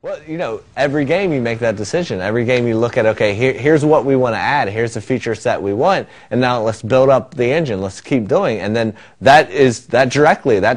Well, you know, every game you make that decision. Every game you look at, okay, here's what we want to add. Here's the feature set we want. And now let's build up the engine. Let's keep doing. And then that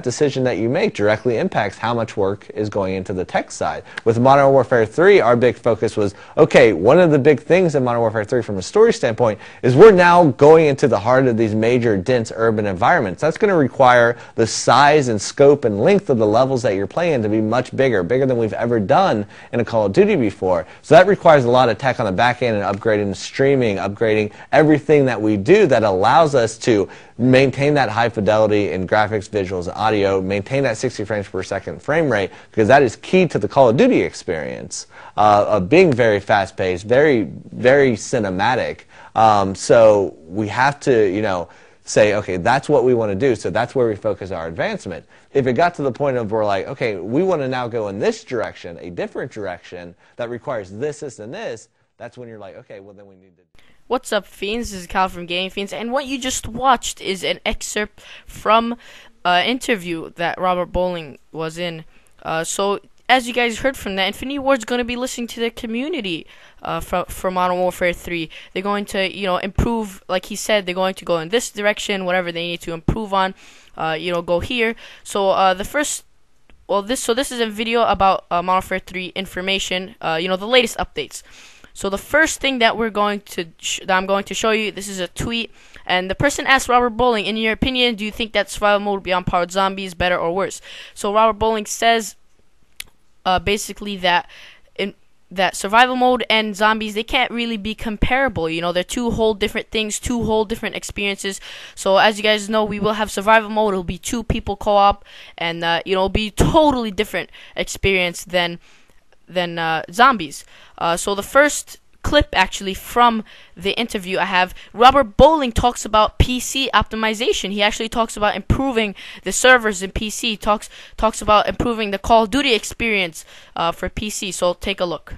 decision that you make directly impacts how much work is going into the tech side. With Modern Warfare 3, our big focus was, okay, one of the big things in Modern Warfare 3 from a story standpoint is we're now going into the heart of these major, dense urban environments. That's going to require the size and scope and length of the levels that you're playing to be much bigger than we've ever done in a Call of Duty before. So that requires a lot of tech on the back end and upgrading the streaming, upgrading everything that we do that allows us to maintain that high fidelity in graphics, visuals, and audio, maintain that 60 frames per second frame rate, because that is key to the Call of Duty experience of being very fast-paced, very, very cinematic. So we have to, you know, say, okay, that's what we want to do, so that's where we focus our advancement. If it got to the point of we're like, okay, we want to now go in this direction, a different direction that requires this, this, and this, that's when you're like, okay, well then we need to... What's up, Fiends? This is Cal from Gaming Fiends, and what you just watched is an excerpt from an interview that Robert Bowling was in. So, as you guys heard from that, Infinity Ward's going to be listening to the community for Modern Warfare 3. They're going to, you know, improve, like he said, they're going to go in this direction, whatever they need to improve on, you know, go here. So, this is a video about Modern Warfare 3 information, you know, the latest updates. So the first thing that I'm going to show you, this is a tweet, and the person asked Robert Bowling, in your opinion, do you think that survival mode beyond powered zombies better or worse? So Robert Bowling says basically that that survival mode and zombies, they can't really be comparable. You know, they're two whole different things, two whole different experiences. So as you guys know, we will have survival mode. It'll be 2 people co-op, and you know, it'll be totally different experience than zombies. So the first clip actually from the interview I have, Robert Bowling talks about PC optimization. He actually talks about improving the servers in PC, talks about improving the Call of Duty experience for PC. So take a look.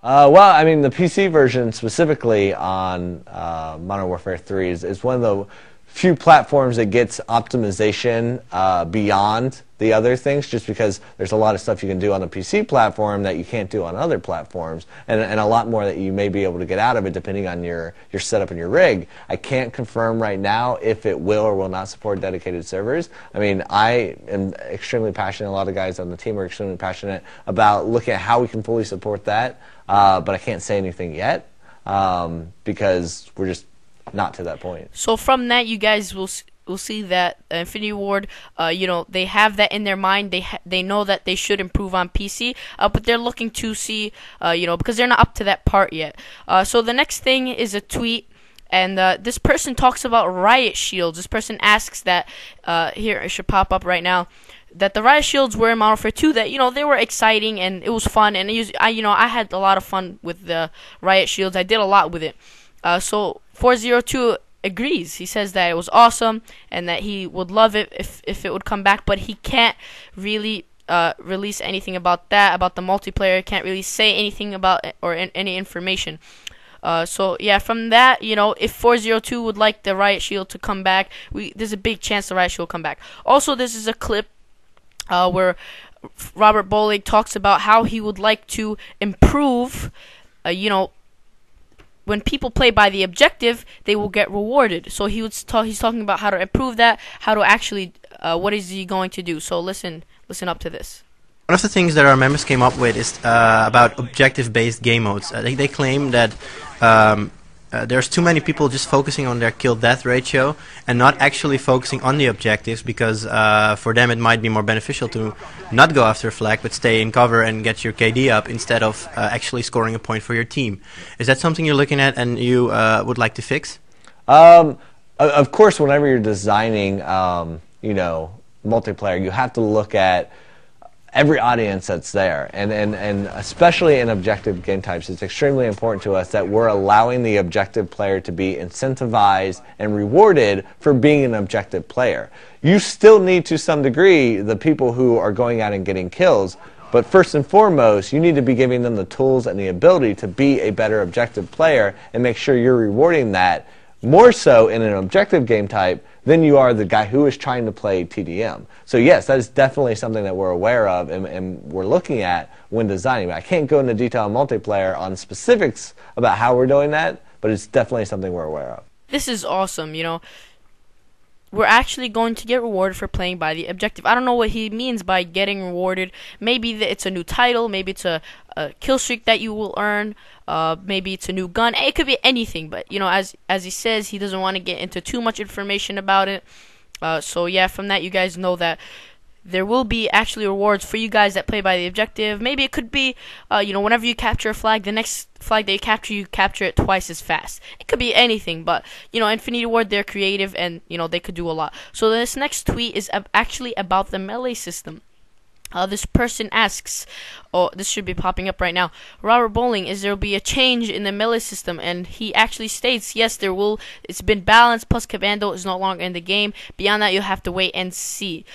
Well, I mean, the PC version specifically on Modern Warfare 3 is one of the few platforms that gets optimization beyond the other things, just because there's a lot of stuff you can do on the PC platform that you can't do on other platforms, and a lot more that you may be able to get out of it depending on your setup and your rig. I can't confirm right now if it will or will not support dedicated servers. I mean, I am extremely passionate, a lot of guys on the team are extremely passionate about looking at how we can fully support that, but I can't say anything yet because we're just not to that point. So from that, you guys will see that Infinity Ward, you know, they have that in their mind. They know that they should improve on PC, but they're looking to see, you know, because they're not up to that part yet. So the next thing is a tweet, and this person talks about riot shields. This person asks that, here, it should pop up right now, that the riot shields were in Modern Warfare 2, that, you know, they were exciting and it was fun, and I had a lot of fun with the riot shields. I did a lot with it. So 402 agrees. He says that it was awesome and that he would love it if it would come back, but he can't really release anything about that, about the multiplayer. Can't really say anything about it or any information. So yeah, from that, you know, if 402 would like the riot shield to come back, there's a big chance the riot shield will come back. Also, this is a clip where Robert Bowling talks about how he would like to improve, you know, when people play by the objective, they will get rewarded. So he's talking about how to improve that, how to actually, what is he going to do? So listen up to this. One of the things that our members came up with is about objective-based game modes. They claim that there's too many people just focusing on their kill-death ratio and not actually focusing on the objectives, because for them it might be more beneficial to not go after a flag but stay in cover and get your KD up instead of actually scoring a point for your team. Is that something you're looking at and you would like to fix? Of course, whenever you're designing, you know, multiplayer, you have to look at every audience that's there, and especially in objective game types, it's extremely important to us that we're allowing the objective player to be incentivized and rewarded for being an objective player. You still need, to some degree, the people who are going out and getting kills, but first and foremost, you need to be giving them the tools and the ability to be a better objective player and make sure you're rewarding that more so in an objective game type than you are the guy who is trying to play TDM. So yes, that is definitely something that we're aware of and we're looking at when designing. I can't go into detail in multiplayer on specifics about how we're doing that, but it's definitely something we're aware of. This is awesome, you know. We're actually going to get rewarded for playing by the objective. I don't know what he means by getting rewarded. Maybe it's a new title. Maybe it's a kill streak that you will earn. Maybe it's a new gun. It could be anything. But, you know, as he says, he doesn't want to get into too much information about it. So, yeah, from that, you guys know that there will be actually rewards for you guys that play by the objective. Maybe it could be, you know, whenever you capture a flag, the next flag that you capture it twice as fast. It could be anything, but, you know, Infinity Ward, they're creative and, you know, they could do a lot. So this next tweet is actually about the melee system. This person asks, oh, this should be popping up right now. Robert Bowling, is there be a change in the melee system? And he actually states, yes, there will. It's been balanced, plus Commando is no longer in the game. Beyond that, you'll have to wait and see.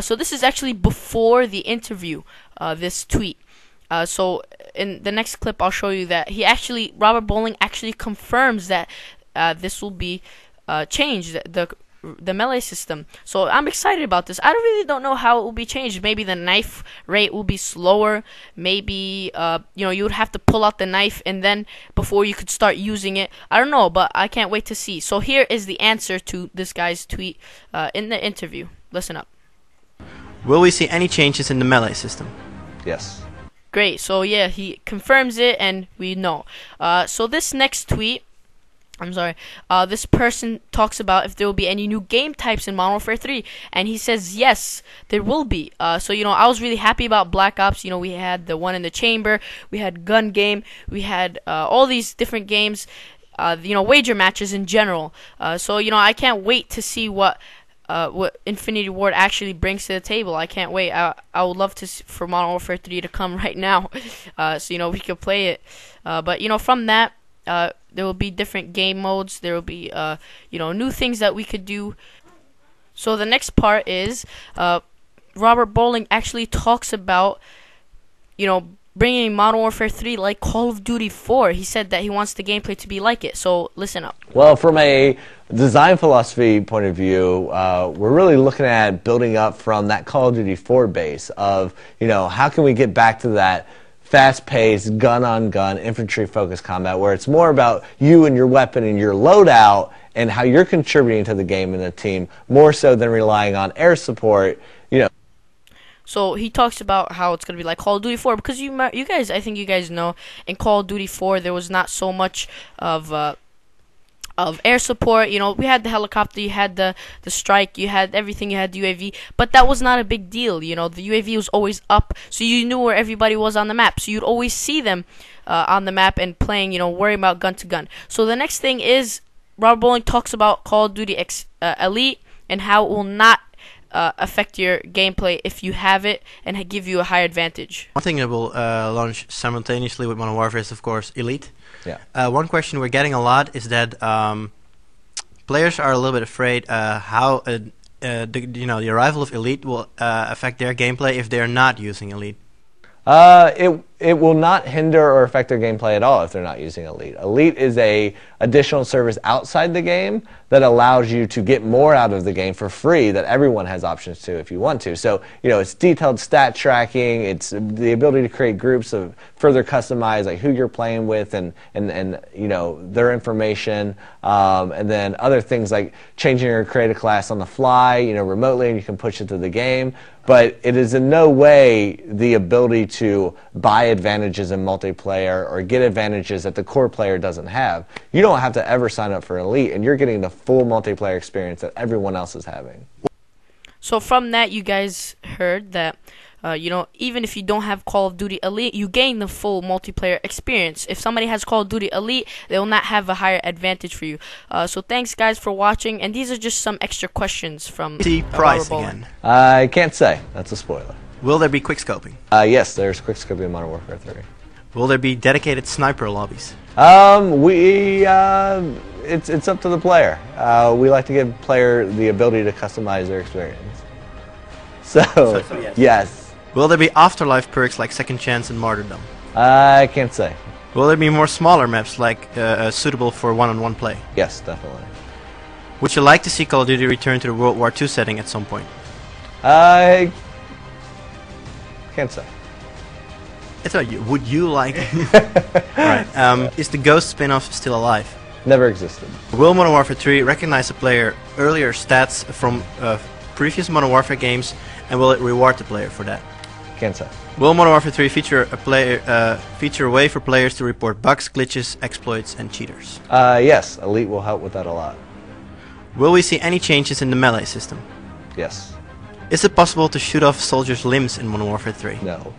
So this is actually before the interview, this tweet. So in the next clip, I'll show you that Robert Bowling actually confirms that this will be changed, the melee system. So I'm excited about this. I really don't know how it will be changed. Maybe the knife rate will be slower. Maybe you know, you would have to pull out the knife and then before you could start using it. I don't know, but I can't wait to see. So here is the answer to this guy's tweet in the interview. Listen up. Will we see any changes in the melee system? Yes. Great. So yeah, he confirms it and we know. So this next tweet, this person talks about if there will be any new game types in Modern Warfare 3, and he says yes, there will be. So, you know, I was really happy about Black Ops. You know, we had the one in the chamber, we had gun game, we had all these different games, you know, wager matches in general. So, you know, I can't wait to see what Infinity Ward actually brings to the table. I can't wait. I would love for Modern Warfare 3 to come right now, so, you know, we could play it. But, you know, from that, there will be different game modes. There will be, you know, new things that we could do. So the next part is Robert Bowling actually talks about, you know, bringing Modern Warfare 3 like Call of Duty 4. He said that he wants the gameplay to be like it. So listen up. Well, from a design philosophy point of view, we're really looking at building up from that Call of Duty 4 base of, you know, how can we get back to that fast-paced, gun-on-gun, infantry-focused combat where it's more about you and your weapon and your loadout and how you're contributing to the game and the team more so than relying on air support, you know. So he talks about how it's going to be like Call of Duty 4 because you guys, I think you guys know, in Call of Duty 4 there was not so much of air support. You know, we had the helicopter, you had the strike, you had everything, you had the UAV, but that was not a big deal. You know, the UAV was always up, so you knew where everybody was on the map, so you'd always see them on the map and playing, you know, worrying about gun to gun. So the next thing is Robert Bowling talks about Call of Duty Elite and how it will not affect your gameplay if you have it and give you a higher advantage. One thing that will launch simultaneously with Modern Warfare is, of course, Elite. Yeah. One question we're getting a lot is that players are a little bit afraid how the arrival of Elite will affect their gameplay if they're not using Elite. It will not hinder or affect their gameplay at all if they're not using Elite. Elite is a additional service outside the game that allows you to get more out of the game for free that everyone has options to if you want to. So, you know, it's detailed stat tracking, it's the ability to create groups of further customize like who you're playing with and you know, their information, and then other things like changing your creative class on the fly, you know, remotely, and you can push it to the game. But it is in no way the ability to buy advantages in multiplayer or get advantages that the core player doesn't have. You don't have to ever sign up for Elite, and you're getting the full multiplayer experience that everyone else is having. So from that, you guys heard that, you know, even if you don't have Call of Duty Elite, you gain the full multiplayer experience. If somebody has Call of Duty Elite, they will not have a higher advantage for you. So thanks, guys, for watching. And these are just some extra questions from price again. I can't say. That's a spoiler. Will there be quickscoping? Yes, there's quickscoping in Modern Warfare 3. Will there be dedicated sniper lobbies? It's up to the player. We like to give player the ability to customize their experience. So yes. Will there be afterlife perks like Second Chance and Martyrdom? I can't say. Will there be more smaller maps like suitable for one-on-one play? Yes, definitely. Would you like to see Call of Duty return to the World War II setting at some point? I can't say. I thought you would you like? Right. Is the Ghost spin-off still alive? Never existed. Will Modern Warfare 3 recognize the player earlier stats from previous Modern Warfare games, and will it reward the player for that? Can't say. Will Modern Warfare 3 feature a way for players to report bugs, glitches, exploits, and cheaters? Yes, Elite will help with that a lot. Will we see any changes in the melee system? Yes. Is it possible to shoot off soldiers' limbs in Modern Warfare 3? No.